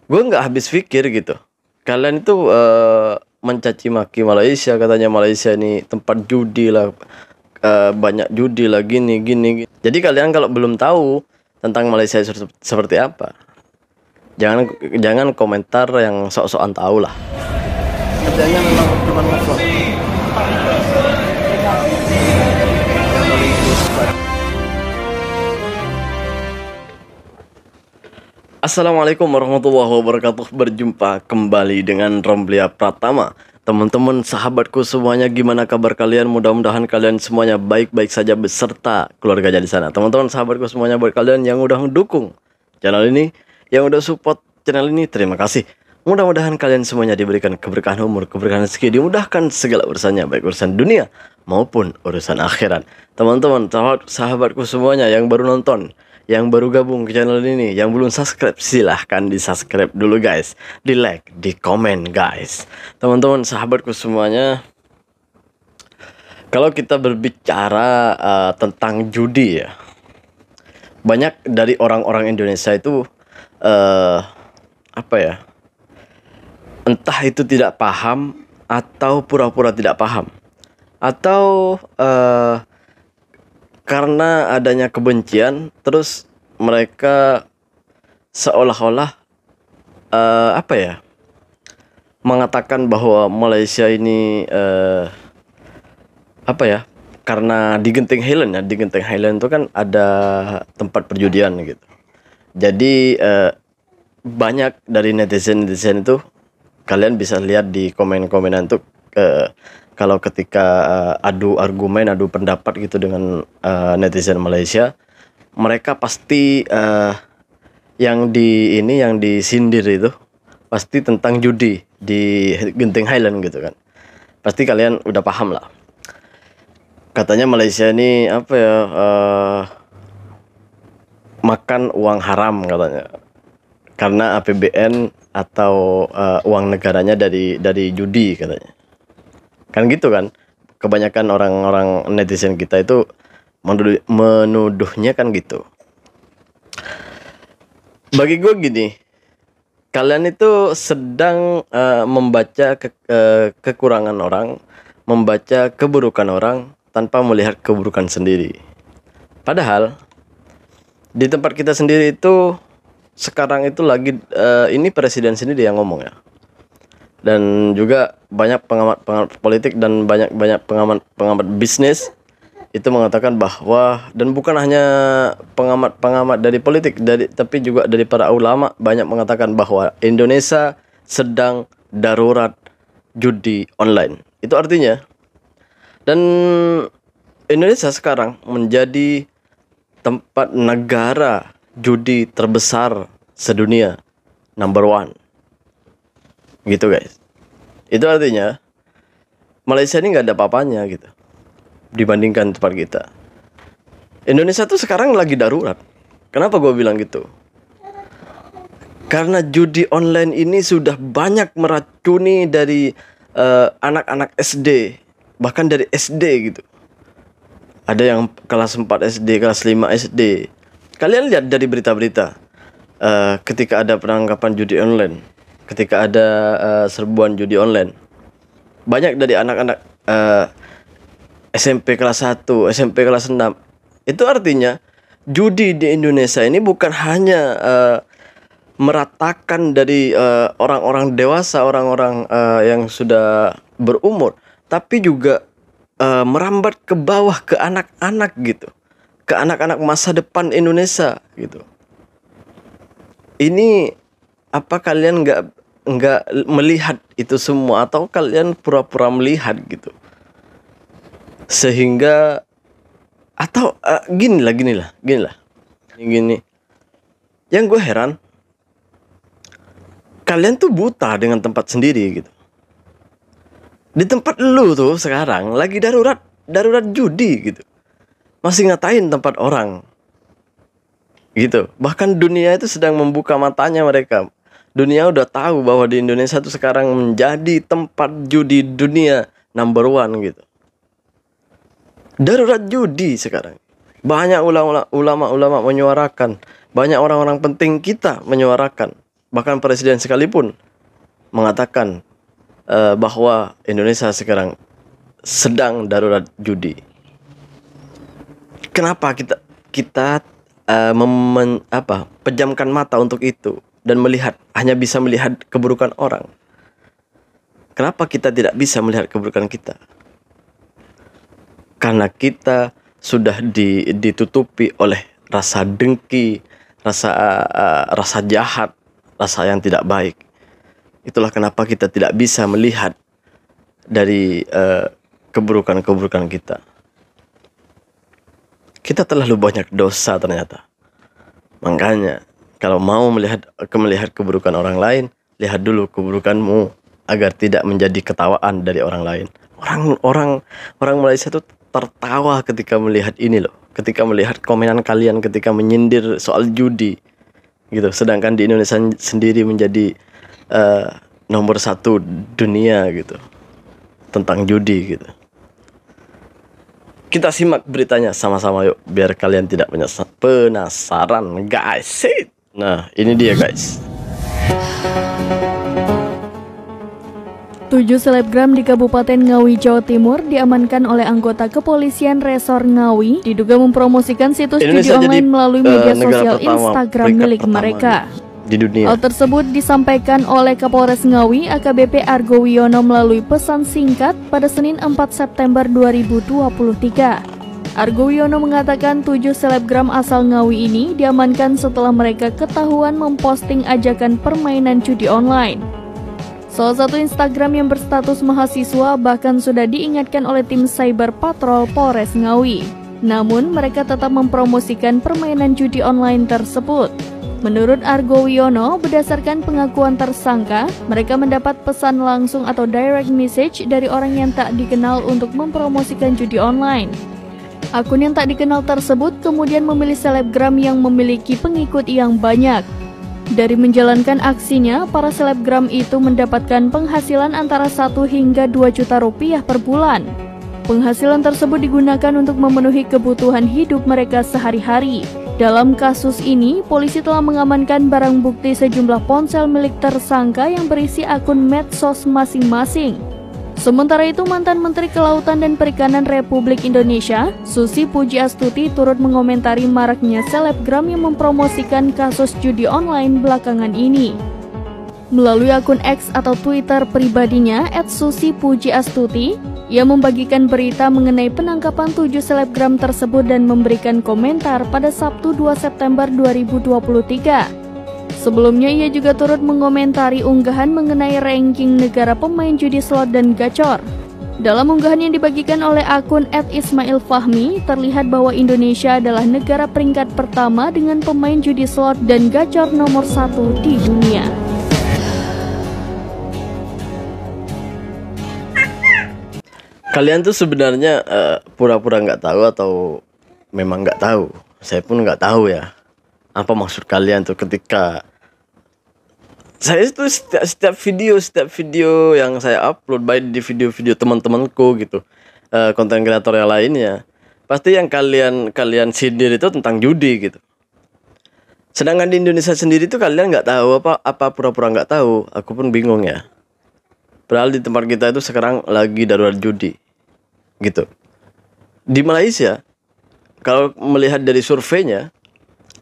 Gue nggak habis pikir gitu. Kalian itu mencaci maki Malaysia, katanya Malaysia ini tempat judi lah, banyak judi lah, gini gini. Jadi kalian kalau belum tahu tentang Malaysia seperti apa, jangan jangan komentar yang sok-sokan tahu lah. Kerjanya memang cuma ngevlog. Assalamualaikum warahmatullahi wabarakatuh. Berjumpa kembali dengan Romblia Pratama. Teman-teman, sahabatku semuanya, gimana kabar kalian? Mudah-mudahan kalian semuanya baik-baik saja beserta keluarganya di sana. Teman-teman, sahabatku semuanya, buat kalian yang udah mendukung channel ini, yang udah support channel ini, terima kasih. Mudah-mudahan kalian semuanya diberikan keberkahan umur, keberkahan rezeki, dimudahkan segala urusannya, baik urusan dunia maupun urusan akhirat. Teman-teman, sahabatku semuanya yang baru nonton, yang baru gabung ke channel ini, yang belum subscribe, silahkan di subscribe dulu guys, di like, di komen guys. Teman-teman, sahabatku semuanya, kalau kita berbicara tentang judi ya, banyak dari orang-orang Indonesia itu apa ya, entah itu tidak paham atau pura-pura tidak paham, atau karena adanya kebencian, terus mereka seolah-olah apa ya, mengatakan bahwa Malaysia ini apa ya, karena di Genting Highland ya, di Genting Highland itu kan ada tempat perjudian gitu. Jadi banyak dari netizen itu, kalian bisa lihat di komen-komenan tuh, kalau ketika adu argumen, adu pendapat gitu dengan netizen Malaysia, mereka pasti yang disindir itu pasti tentang judi di Genting Highland gitu kan. Pasti kalian udah paham lah. Katanya Malaysia ini apa ya, makan uang haram katanya, karena APBN atau uang negaranya dari judi katanya. Kan gitu kan, kebanyakan orang-orang netizen kita itu menuduhnya kan gitu. Bagi gue gini, kalian itu sedang membaca kekurangan orang, membaca keburukan orang tanpa melihat keburukan sendiri. Padahal di tempat kita sendiri itu sekarang itu lagi ini presiden sendiri yang ngomong ya. Dan juga banyak pengamat politik dan banyak pengamat bisnis itu mengatakan bahwa, dan bukan hanya pengamat dari politik, tapi juga dari para ulama, banyak mengatakan bahwa Indonesia sedang darurat judi online. Itu artinya, dan Indonesia sekarang menjadi tempat negara judi terbesar sedunia, number one. Gitu guys. Itu artinya Malaysia ini nggak ada apa-apanya gitu dibandingkan tempat kita. Indonesia tuh sekarang lagi darurat. Kenapa gue bilang gitu? Karena judi online ini sudah banyak meracuni dari anak-anak SD, bahkan dari SD gitu. Ada yang kelas 4 SD, kelas 5 SD. Kalian lihat dari berita-berita, ketika ada penangkapan judi online, ketika ada serbuan judi online, banyak dari anak-anak SMP kelas 1, SMP kelas 6. Itu artinya judi di Indonesia ini bukan hanya meratakan dari orang-orang dewasa, orang-orang yang sudah berumur, tapi juga merambat ke bawah, ke anak-anak gitu, ke anak-anak masa depan Indonesia gitu. Ini apa kalian nggak melihat itu semua, atau kalian pura-pura melihat gitu? Sehingga, atau gini lah. Yang gue heran, kalian tuh buta dengan tempat sendiri gitu. Di tempat lu tuh sekarang lagi darurat judi gitu, masih ngatain tempat orang gitu. Bahkan dunia itu sedang membuka matanya mereka. Dunia udah tahu bahwa di Indonesia tuh sekarang menjadi tempat judi dunia number one gitu. Darurat judi sekarang. Banyak ulama-ulama menyuarakan, banyak orang-orang penting kita menyuarakan Bahkan presiden sekalipun mengatakan bahwa Indonesia sekarang sedang darurat judi. Kenapa kita pejamkan mata untuk itu dan hanya bisa melihat keburukan orang? Kenapa kita tidak bisa melihat keburukan kita? Karena kita sudah ditutupi oleh rasa dengki, rasa jahat, rasa yang tidak baik. Itulah kenapa kita tidak bisa melihat dari keburukan-keburukan kita. Kita terlalu banyak dosa ternyata. Makanya kalau mau melihat keburukan orang lain, lihat dulu keburukanmu agar tidak menjadi ketawaan dari orang lain. Orang Malaysia itu tertawa ketika melihat ini loh, ketika melihat komenan kalian ketika menyindir soal judi gitu. Sedangkan di Indonesia sendiri menjadi nomor 1 dunia gitu tentang judi gitu. Kita simak beritanya sama-sama yuk, biar kalian tidak penasaran guys. Nah ini dia guys. 7 selebgram di Kabupaten Ngawi, Jawa Timur diamankan oleh anggota kepolisian Resor Ngawi diduga mempromosikan situs judi online melalui media sosial Instagram milik mereka. Di dunia. Hal tersebut disampaikan oleh Kapolres Ngawi AKBP Argo Wiono melalui pesan singkat pada Senin 4 September 2023. Argo Wiono mengatakan 7 selebgram asal Ngawi ini diamankan setelah mereka ketahuan memposting ajakan permainan judi online. Salah satu Instagram yang berstatus mahasiswa bahkan sudah diingatkan oleh tim Cyber Patrol Polres Ngawi. Namun mereka tetap mempromosikan permainan judi online tersebut. Menurut Argo Wiono, berdasarkan pengakuan tersangka, mereka mendapat pesan langsung atau direct message dari orang yang tak dikenal untuk mempromosikan judi online. Akun yang tak dikenal tersebut kemudian memilih selebgram yang memiliki pengikut yang banyak. Dari menjalankan aksinya, para selebgram itu mendapatkan penghasilan antara 1 hingga 2 juta rupiah per bulan. Penghasilan tersebut digunakan untuk memenuhi kebutuhan hidup mereka sehari-hari. Dalam kasus ini, polisi telah mengamankan barang bukti sejumlah ponsel milik tersangka yang berisi akun medsos masing-masing. Sementara itu, mantan Menteri Kelautan dan Perikanan Republik Indonesia, Susi Pujiastuti turut mengomentari maraknya selebgram yang mempromosikan kasus judi online belakangan ini. Melalui akun X atau Twitter pribadinya @susi_pujiastuti, ia membagikan berita mengenai penangkapan 7 selebgram tersebut dan memberikan komentar pada Sabtu 2 September 2023. Sebelumnya ia juga turut mengomentari unggahan mengenai ranking negara pemain judi slot dan gacor. Dalam unggahan yang dibagikan oleh akun @ismailfahmi, terlihat bahwa Indonesia adalah negara peringkat pertama dengan pemain judi slot dan gacor nomor 1 di dunia. Kalian tuh sebenarnya pura-pura nggak tahu atau memang nggak tahu. Saya pun nggak tahu ya. Apa maksud kalian tuh ketika saya itu setiap video yang saya upload, baik di video-video teman-temanku gitu, konten kreator yang lainnya, pasti yang kalian sindir itu tentang judi gitu. Sedangkan di Indonesia sendiri tuh kalian nggak tahu apa pura-pura nggak tahu. Aku pun bingung ya. Padahal di tempat kita itu sekarang lagi darurat judi. Gitu. Di Malaysia, kalau melihat dari surveinya,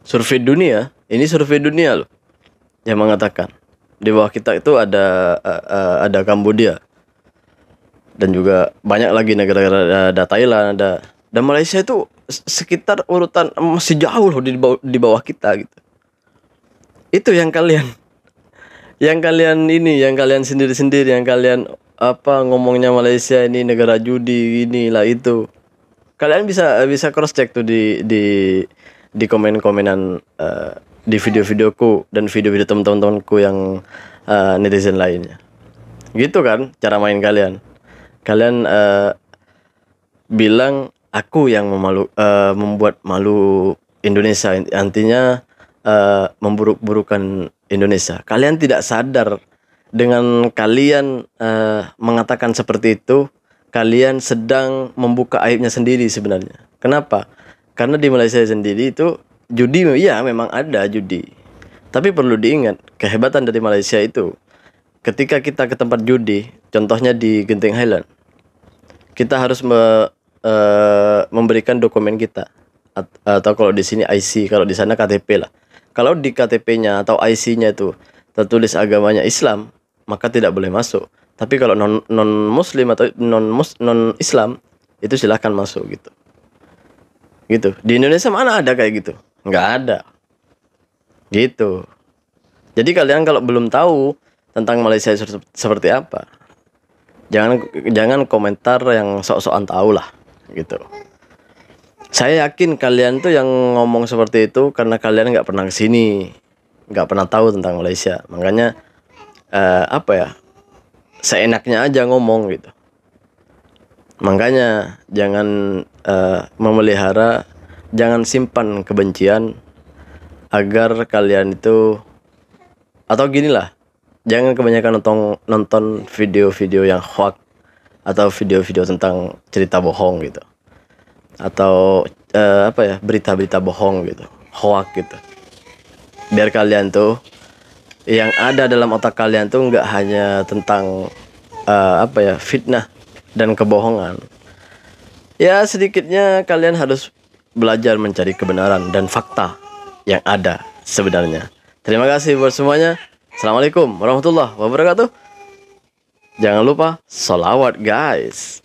survei dunia, ini survei dunia loh, yang mengatakan di bawah kita itu ada Kambodia dan juga banyak lagi negara-negara, ada Thailand, dan Malaysia itu sekitar urutan masih jauh loh di bawah kita gitu. Itu yang kalian sendiri-sendiri, yang kalian ngomongnya Malaysia ini negara judi inilah itu. Kalian bisa cross check tuh di komen-komenan di video-videoku dan video-video teman-temanku yang netizen lainnya. Gitu kan cara main kalian. Kalian bilang aku yang membuat malu Indonesia, artinya memburuk-burukan Indonesia. Kalian tidak sadar dengan kalian mengatakan seperti itu, kalian sedang membuka aibnya sendiri sebenarnya. Kenapa? Karena di Malaysia sendiri itu judi, ya memang ada judi. Tapi perlu diingat, kehebatan dari Malaysia itu, ketika kita ke tempat judi, contohnya di Genting Highland, kita harus memberikan dokumen kita, atau kalau di sini IC, kalau di sana KTP lah. Kalau di KTP-nya atau IC-nya itu tertulis agamanya Islam, maka tidak boleh masuk. Tapi kalau non Muslim atau non Islam, itu silahkan masuk gitu. Gitu. Di Indonesia mana ada kayak gitu? Nggak ada. Gitu. Jadi kalian kalau belum tahu tentang Malaysia seperti apa, jangan komentar yang sok-sokan tahu lah gitu. Saya yakin kalian tuh yang ngomong seperti itu karena kalian nggak pernah kesini, nggak pernah tahu tentang Malaysia. Makanya seenaknya aja ngomong gitu. Makanya jangan memelihara, jangan simpan kebencian, agar kalian itu, atau gini lah, jangan kebanyakan nonton video-video yang hoax atau video-video tentang cerita bohong gitu, atau berita-berita bohong gitu, hoax gitu. Biar kalian tuh, yang ada dalam otak kalian tuh nggak hanya tentang fitnah dan kebohongan. Ya sedikitnya kalian harus belajar mencari kebenaran dan fakta yang ada sebenarnya. Terima kasih buat semuanya. Assalamualaikum warahmatullahi wabarakatuh. Jangan lupa sholawat guys.